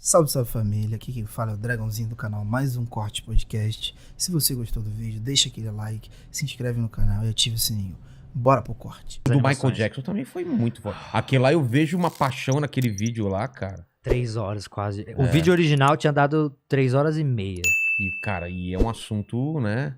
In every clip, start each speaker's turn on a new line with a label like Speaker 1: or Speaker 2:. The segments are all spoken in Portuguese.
Speaker 1: Salve, salve família, aqui quem fala é o Dragãozinho do canal Mais Um Corte Podcast. Se você gostou do vídeo, deixa aquele like, se inscreve no canal e ative o sininho. Bora pro corte.
Speaker 2: O do Michael Jackson também foi muito forte. Aquele lá eu vejo uma paixão naquele vídeo lá, cara.
Speaker 3: 3 horas quase. O vídeo original tinha dado 3 horas e meia.
Speaker 2: E, cara, e é um assunto, né?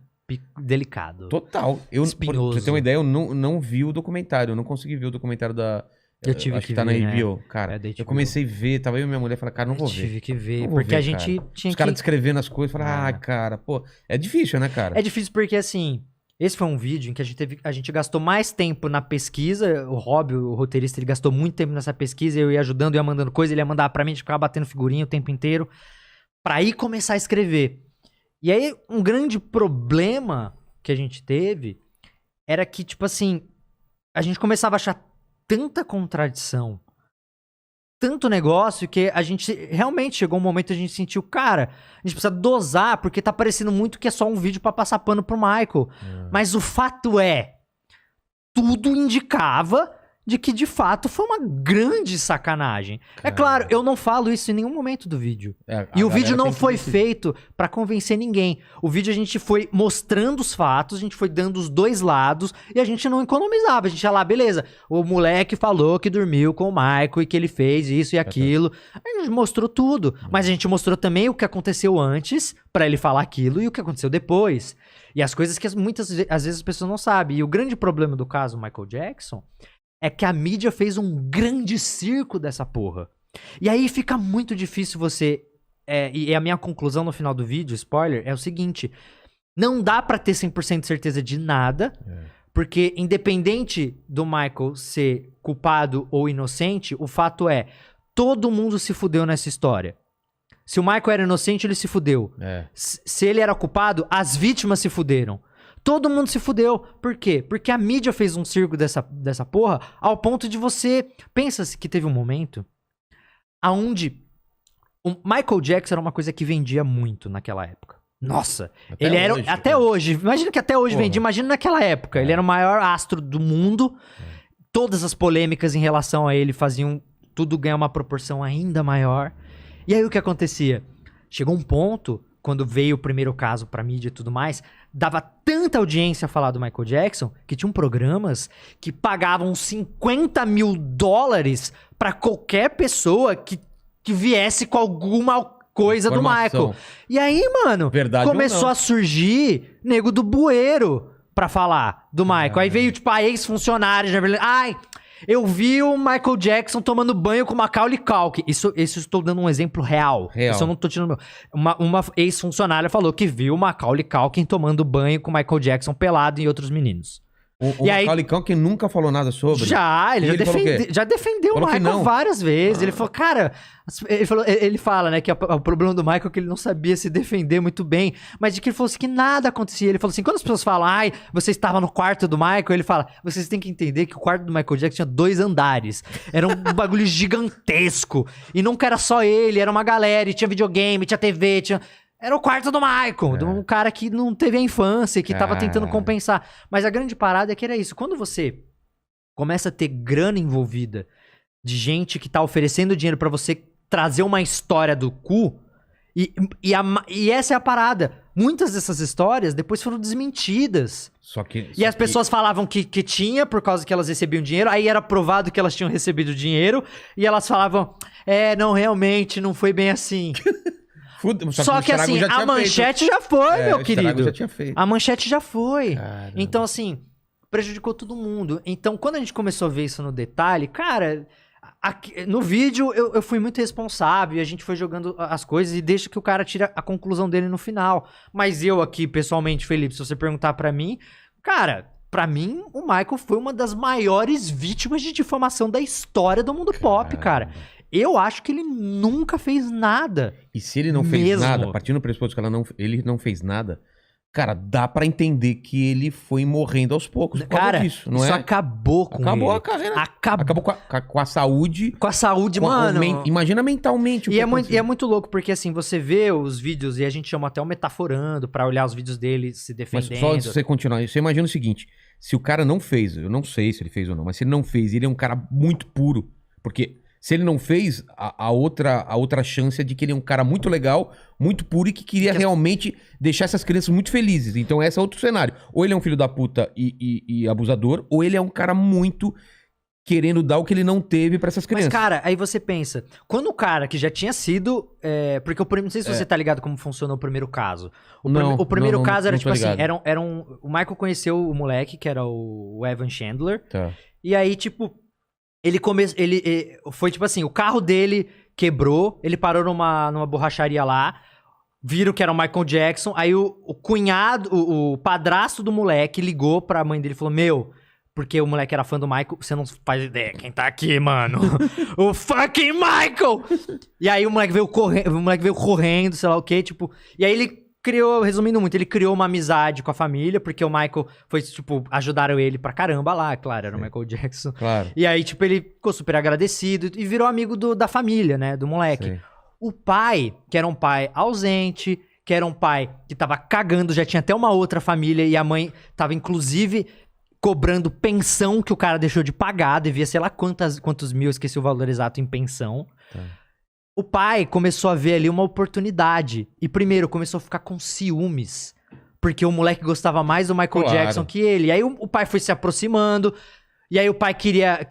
Speaker 3: Delicado.
Speaker 2: Total. Pra
Speaker 3: Espinhoso.
Speaker 2: você ter uma ideia, eu não vi o documentário. Eu não consegui ver o documentário da...
Speaker 3: Eu tive
Speaker 2: acho
Speaker 3: que
Speaker 2: tá
Speaker 3: ver,
Speaker 2: na
Speaker 3: né?
Speaker 2: HBO, cara.
Speaker 3: É da
Speaker 2: Eu
Speaker 3: HBO.
Speaker 2: comecei a ver, tava eu e minha mulher, falei, cara, não vou ver.
Speaker 3: Tive que ver,
Speaker 2: Não vou
Speaker 3: porque
Speaker 2: ver,
Speaker 3: a gente
Speaker 2: cara.
Speaker 3: tinha
Speaker 2: Os caras
Speaker 3: que...
Speaker 2: descrevendo as coisas, falei,
Speaker 3: Ah.
Speaker 2: cara, pô, é difícil, né, cara?
Speaker 3: É difícil porque, assim, esse foi um vídeo em que a gente gastou mais tempo na pesquisa. O Rob, o roteirista, ele gastou muito tempo nessa pesquisa. Eu ia ajudando, ia mandando coisa, ele ia mandar pra mim, a gente ficava batendo figurinha o tempo inteiro pra ir começar a escrever. E aí, um grande problema que a gente teve era que, tipo assim, a gente começava a achar tanta contradição, tanto negócio, que a gente realmente chegou um momento que a gente sentiu, cara, a gente precisa dosar, porque tá parecendo muito que é só um vídeo pra passar pano pro Michael. Mas o fato é, tudo indicava de que de fato foi uma grande sacanagem. É claro, eu não falo isso em nenhum momento do vídeo. E o vídeo não foi feito pra convencer ninguém. O vídeo a gente foi mostrando os fatos, a gente foi dando os dois lados e a gente não economizava. A gente ia lá, beleza, o moleque falou que dormiu com o Michael e que ele fez isso e aquilo. A gente mostrou tudo, mas a gente mostrou também o que aconteceu antes pra ele falar aquilo e o que aconteceu depois. E as coisas que às vezes as pessoas não sabem. E o grande problema do caso Michael Jackson é que a mídia fez um grande circo dessa porra. E aí fica muito difícil você... e a minha conclusão no final do vídeo, spoiler, é o seguinte. Não dá pra ter 100% de certeza de nada, porque independente do Michael ser culpado ou inocente, o fato é, todo mundo se fudeu nessa história. Se o Michael era inocente, ele se fudeu. Se ele era culpado, as vítimas se fuderam. Todo mundo se fudeu. Por quê? Porque a mídia fez um circo dessa porra ao ponto de você... Pensa-se que teve um momento onde o Michael Jackson era uma coisa que vendia muito naquela época. Nossa,
Speaker 2: Até
Speaker 3: ele era...
Speaker 2: hoje,
Speaker 3: Até
Speaker 2: cara.
Speaker 3: hoje. Imagina que até hoje vendia. Imagina naquela época. Ele era o maior astro do mundo. Todas as polêmicas em relação a ele faziam tudo ganhar uma proporção ainda maior. E aí o que acontecia? Chegou um ponto, quando veio o primeiro caso pra mídia e tudo mais, dava tanta audiência a falar do Michael Jackson, que tinham programas que pagavam $50 mil pra qualquer pessoa que viesse com alguma coisa do Michael. E aí, mano,
Speaker 2: Verdade
Speaker 3: começou a surgir nego do bueiro pra falar do Michael. Aí veio, tipo, a ex-funcionária, ai... Eu vi o Michael Jackson tomando banho com Macaulay Culkin. Isso estou dando um exemplo real. Isso eu não tô tirando... Uma ex-funcionária falou que viu o Macaulay Culkin tomando banho com Michael Jackson pelado e outros meninos.
Speaker 2: O Macaulay Culkin nunca falou nada sobre?
Speaker 3: Ele já defendeu o
Speaker 2: Falou que
Speaker 3: Michael
Speaker 2: não.
Speaker 3: várias vezes. Ele falou, cara... Ele fala, né, que o problema do Michael é que ele não sabia se defender muito bem. Mas de que ele falou assim, que nada acontecia. Ele falou assim, quando as pessoas falam, ai, você estava no quarto do Michael, ele fala, vocês têm que entender que o quarto do Michael Jackson tinha 2 andares. Era um bagulho gigantesco. E nunca era só ele, era uma galera. E tinha videogame, tinha TV, Era o quarto do Michael, de um cara que não teve a infância, que tava tentando compensar. Mas a grande parada é que era isso. Quando você começa a ter grana envolvida, de gente que tá oferecendo dinheiro pra você trazer uma história do cu, e essa é a parada. Muitas dessas histórias depois foram desmentidas. E as pessoas falavam que tinha, por causa que elas recebiam dinheiro, aí era provado que elas tinham recebido dinheiro, e elas falavam, não, realmente, não foi bem assim. Só que assim, a manchete já foi, meu querido.
Speaker 2: Já tinha feito.
Speaker 3: A manchete já foi.
Speaker 2: Caramba.
Speaker 3: Então, assim, prejudicou todo mundo. Então, quando a gente começou a ver isso no detalhe, cara, no vídeo eu fui muito responsável e a gente foi jogando as coisas e deixa que o cara tira a conclusão dele no final. Mas eu aqui, pessoalmente, Felipe, se você perguntar pra mim, cara, pra mim, o Michael foi uma das maiores vítimas de difamação da história do mundo pop, cara. Eu acho que ele nunca fez nada.
Speaker 2: E se ele não fez nada, partindo do pressuposto que ele não fez nada, cara, dá pra entender que ele foi morrendo aos poucos por causa disso, não
Speaker 3: isso
Speaker 2: é?
Speaker 3: acabou com ele.
Speaker 2: Acabou a carreira. Acabou com a saúde.
Speaker 3: Com a saúde, mano.
Speaker 2: Imagina mentalmente o que
Speaker 3: é muito louco, porque assim, você vê os vídeos, e a gente chama até o metaforando pra olhar os vídeos dele se
Speaker 2: Mas
Speaker 3: defendendo.
Speaker 2: só antes de você continuar, você imagina o seguinte, se o cara não fez, eu não sei se ele fez ou não, mas se ele não fez, ele é um cara muito puro, porque Se ele não fez, a outra chance é de que ele é um cara muito legal, muito puro e que queria realmente deixar essas crianças muito felizes. Então esse é outro cenário. Ou ele é um filho da puta e abusador, ou ele é um cara muito querendo dar o que ele não teve pra essas crianças.
Speaker 3: Mas, cara, aí você pensa, quando o cara que já tinha sido... porque não sei se você tá ligado como funcionou o primeiro caso. O primeiro caso era, tipo assim, o Michael conheceu o moleque, que era o Evan Chandler.
Speaker 2: Tá.
Speaker 3: E aí, tipo, ele foi tipo assim, o carro dele quebrou, ele parou numa borracharia lá, viram que era o Michael Jackson, aí o cunhado, o padrasto do moleque ligou pra mãe dele e falou, porque o moleque era fã do Michael, você não faz ideia quem tá aqui, mano. O fucking Michael! E aí o moleque veio correndo, sei lá o quê, tipo... E aí ele criou, resumindo muito, ele criou uma amizade com a família, porque o Michael foi, tipo, ajudaram ele pra caramba lá, claro, era o Michael Jackson.
Speaker 2: Claro.
Speaker 3: E aí, tipo, ele ficou super agradecido e virou amigo da família, né, do moleque.
Speaker 2: Sim.
Speaker 3: O pai, que era um pai ausente, que era um pai que tava cagando, já tinha até uma outra família, e a mãe tava, inclusive... cobrando pensão que o cara deixou de pagar, devia sei lá quantos mil, esqueci o valor exato em pensão.
Speaker 2: Tá.
Speaker 3: O pai começou a ver ali uma oportunidade. E primeiro, começou a ficar com ciúmes. Porque o moleque gostava mais do Michael Jackson que ele. E aí o pai foi se aproximando. E aí o pai queria...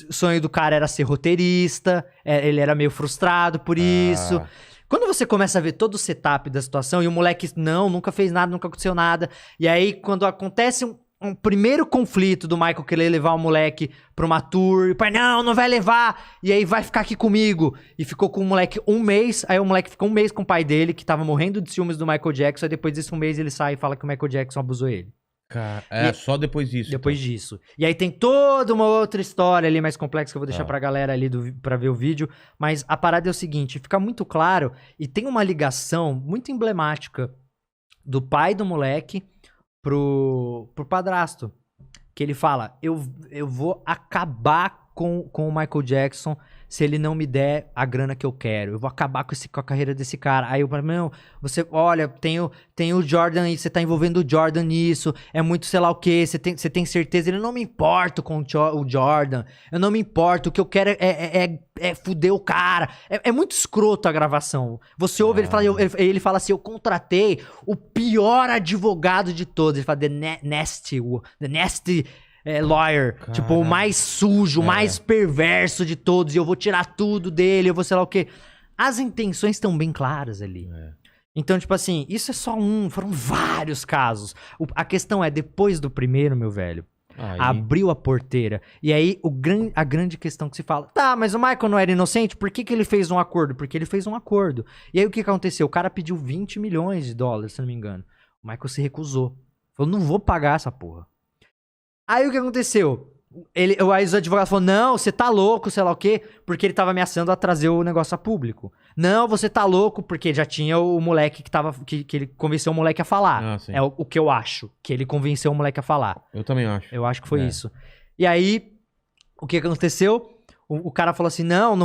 Speaker 3: O sonho do cara era ser roteirista. Ele era meio frustrado por isso. Quando você começa a ver todo o setup da situação, e o moleque, nunca fez nada, nunca aconteceu nada. E aí, quando acontece um primeiro conflito do Michael querer levar o moleque pra uma tour, o pai, não vai levar, e aí vai ficar aqui comigo. E ficou com o moleque um mês, aí o moleque ficou um mês com o pai dele, que tava morrendo de ciúmes do Michael Jackson, aí depois desse um mês ele sai e fala que o Michael Jackson abusou ele.
Speaker 2: Cara, só depois disso.
Speaker 3: Depois disso. E aí tem toda uma outra história ali mais complexa que eu vou deixar pra galera ali pra ver o vídeo, mas a parada é o seguinte, fica muito claro, e tem uma ligação muito emblemática do pai do moleque pro padrasto, que ele fala, eu vou acabar com o Michael Jackson se ele não me der a grana que eu quero, eu vou acabar com a carreira desse cara. Aí eu falo, não, você, olha, tem o Jordan aí, você tá envolvendo o Jordan nisso, é muito sei lá o que, você tem certeza? Ele, não me importo com o Jordan, eu não me importo, o que eu quero é fuder o cara. É muito escroto a gravação. Você ouve, ele fala assim, eu contratei o pior advogado de todos, ele fala, the nasty lawyer,
Speaker 2: Cara.
Speaker 3: tipo, o mais sujo, o mais perverso de todos, e eu vou tirar tudo dele, eu vou sei lá o quê. As intenções estão bem claras ali. Então, tipo assim, isso é só foram vários casos. A questão é, depois do primeiro, meu velho, abriu a porteira. E aí, a grande questão que se fala, tá, mas o Michael não era inocente, por que ele fez um acordo? Porque ele fez um acordo. E aí, o que aconteceu? O cara pediu $20 milhões, se não me engano. O Michael se recusou. Falou, não vou pagar essa porra. Aí o que aconteceu? Aí os advogados falaram, não, você tá louco, sei lá o quê, porque ele tava ameaçando a trazer o negócio a público. Não, você tá louco, porque já tinha o moleque que ele convenceu o moleque a falar. É o que eu acho, que ele convenceu o moleque a falar.
Speaker 2: Eu também acho.
Speaker 3: Eu acho que foi isso. E aí, o que aconteceu? O cara falou assim, não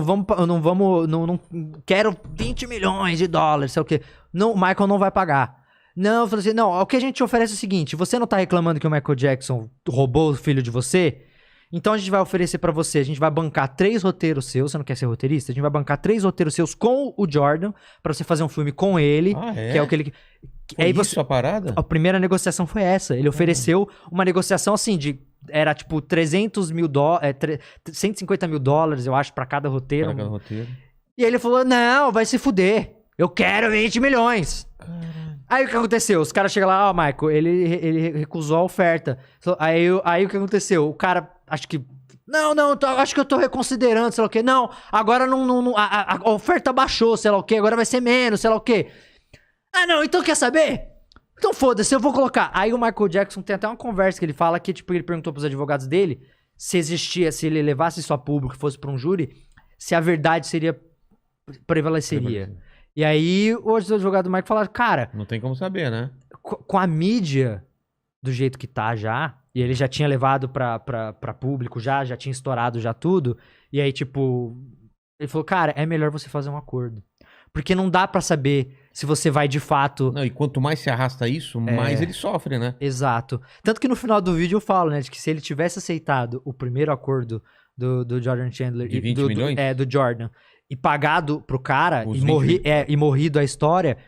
Speaker 3: quero $20 milhões, sei lá o quê. Não, o Michael não vai pagar. Não, eu falei assim, não, o que a gente te oferece é o seguinte, você não tá reclamando que o Michael Jackson roubou o filho de você? Então a gente vai oferecer pra você, a gente vai bancar 3 roteiros seus, você não quer ser roteirista? A gente vai bancar 3 roteiros seus com o Jordan, pra você fazer um filme com ele, que é o que ele...
Speaker 2: Foi isso a parada?
Speaker 3: A primeira negociação foi essa, ele ofereceu uma negociação assim era tipo $150 mil, eu acho, pra cada roteiro.
Speaker 2: Pra cada roteiro.
Speaker 3: E aí ele falou, não, vai se fuder, eu quero $20 milhões. Caralho. Aí o que aconteceu? Os caras chegam lá, Michael, ele recusou a oferta. Aí o que aconteceu? O cara, acho que... acho que eu tô reconsiderando, sei lá o quê. Não, agora a oferta baixou, sei lá o quê. Agora vai ser menos, sei lá o quê. Não, então quer saber? Então foda-se, eu vou colocar. Aí o Michael Jackson tem até uma conversa que ele fala que, tipo, ele perguntou pros advogados dele se ele levasse isso a público, fosse pra um júri, se a verdade prevaleceria. E aí, os advogados do Michael falaram, cara...
Speaker 2: Não tem como saber, né?
Speaker 3: Com a mídia do jeito que tá já, e ele já tinha levado pra público já tinha estourado já tudo, e aí, tipo... Ele falou, cara, é melhor você fazer um acordo. Porque não dá pra saber se você vai de fato...
Speaker 2: Não, e quanto mais se arrasta isso, mais ele sofre, né?
Speaker 3: Exato. Tanto que no final do vídeo eu falo, né, de que se ele tivesse aceitado o primeiro acordo do Jordan Chandler.
Speaker 2: De 20 milhões?
Speaker 3: Do Jordan. E pagado pro cara
Speaker 2: Os
Speaker 3: e,
Speaker 2: 20
Speaker 3: e morrido a história,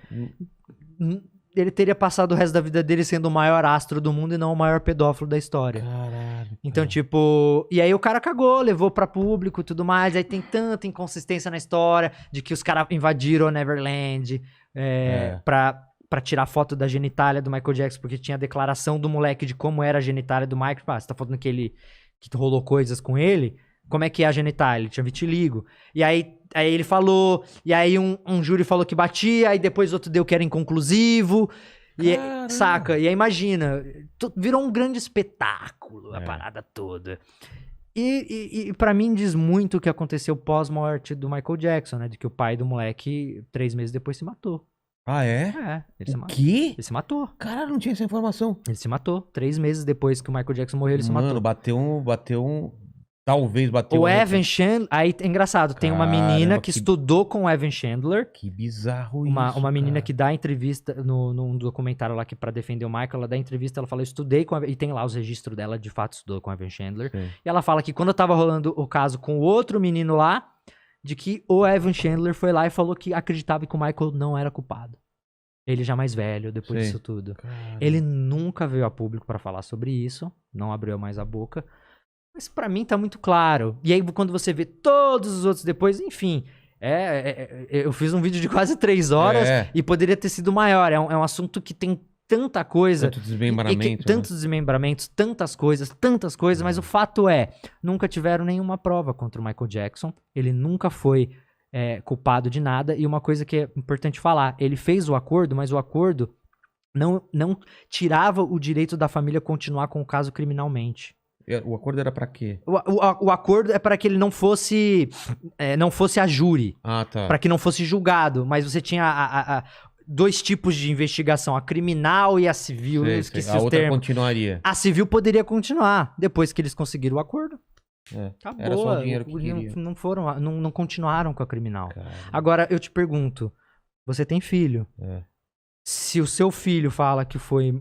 Speaker 3: ele teria passado o resto da vida dele sendo o maior astro do mundo e não o maior pedófilo da história.
Speaker 2: Caralho.
Speaker 3: Então, tipo... E aí o cara cagou, levou pra público e tudo mais. Aí tem tanta inconsistência na história de que os caras invadiram o Neverland pra tirar foto da genitália do Michael Jackson, porque tinha a declaração do moleque de como era a genitália do Michael. Você tá falando que rolou coisas com ele? Como é que é a genitália? Ele tinha vitiligo. E aí ele falou, e aí um júri falou que batia, aí depois outro deu que era inconclusivo. E, saca? E aí imagina, virou um grande espetáculo a parada toda. E pra mim diz muito o que aconteceu pós-morte do Michael Jackson, né? De que o pai do moleque, 3 meses depois, se matou.
Speaker 2: Ah, é?
Speaker 3: Ele se
Speaker 2: O
Speaker 3: matou.
Speaker 2: quê?
Speaker 3: Ele se matou.
Speaker 2: Caralho, não tinha essa informação.
Speaker 3: Ele se matou. 3 meses depois que o Michael Jackson morreu, ele se matou.
Speaker 2: Mano, bateu um... Talvez bateu
Speaker 3: O Evan Chandler... Aí é engraçado, tem uma menina que estudou com o Evan Chandler.
Speaker 2: Que bizarro
Speaker 3: Uma menina
Speaker 2: cara.
Speaker 3: que dá entrevista num documentário lá que pra defender o Michael, ela dá entrevista, ela fala, eu estudei com e tem lá os registros dela, de fato estudou com o Evan Chandler.
Speaker 2: Sim.
Speaker 3: E ela fala que quando tava rolando o caso com o outro menino lá, de que o Evan Chandler foi lá e falou que acreditava que o Michael não era culpado. Ele já mais velho, depois
Speaker 2: Sim.
Speaker 3: disso tudo.
Speaker 2: Caramba.
Speaker 3: Ele nunca veio a público pra falar sobre isso, não abriu mais a boca. Mas pra mim tá muito claro. E aí quando você vê todos os outros depois, enfim... eu fiz um vídeo de quase 3 horas e poderia ter sido maior. É um assunto que tem tanta coisa.
Speaker 2: Tanto desmembramento.
Speaker 3: Tantos desmembramentos, tantas coisas. Mas o fato é, nunca tiveram nenhuma prova contra o Michael Jackson. Ele nunca foi culpado de nada. E uma coisa que é importante falar, ele fez o acordo, mas o acordo não tirava o direito da família continuar com o caso criminalmente.
Speaker 2: O acordo era pra quê?
Speaker 3: O acordo é para que ele não fosse a júri.
Speaker 2: Ah, tá.
Speaker 3: Para que não fosse julgado. Mas você tinha 2 tipos de investigação, a criminal e a civil. Eu esqueci
Speaker 2: A
Speaker 3: os
Speaker 2: outra
Speaker 3: termos.
Speaker 2: continuaria.
Speaker 3: A civil poderia continuar depois que eles conseguiram o acordo. Acabou.
Speaker 2: Era só o dinheiro que queria.
Speaker 3: Não continuaram com a criminal.
Speaker 2: Caramba.
Speaker 3: Agora, eu te pergunto, você tem filho? Se o seu filho fala que foi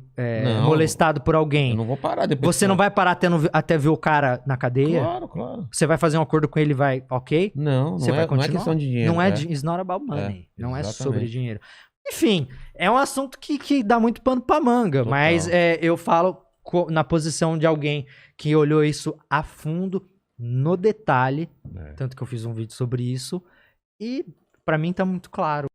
Speaker 3: molestado por alguém,
Speaker 2: Eu não vou parar depois.
Speaker 3: você não vai parar até ver o cara na cadeia?
Speaker 2: Claro.
Speaker 3: Você vai fazer um acordo com ele e vai, ok?
Speaker 2: Não
Speaker 3: Você vai
Speaker 2: não é
Speaker 3: continuar?
Speaker 2: questão de dinheiro.
Speaker 3: Não é, it's not about money. Não é
Speaker 2: exatamente.
Speaker 3: sobre dinheiro. Enfim, é um assunto que dá muito pano pra manga.
Speaker 2: Total.
Speaker 3: Mas eu falo na posição de alguém que olhou isso a fundo, no detalhe. Tanto que eu fiz um vídeo sobre isso. E pra mim tá muito claro.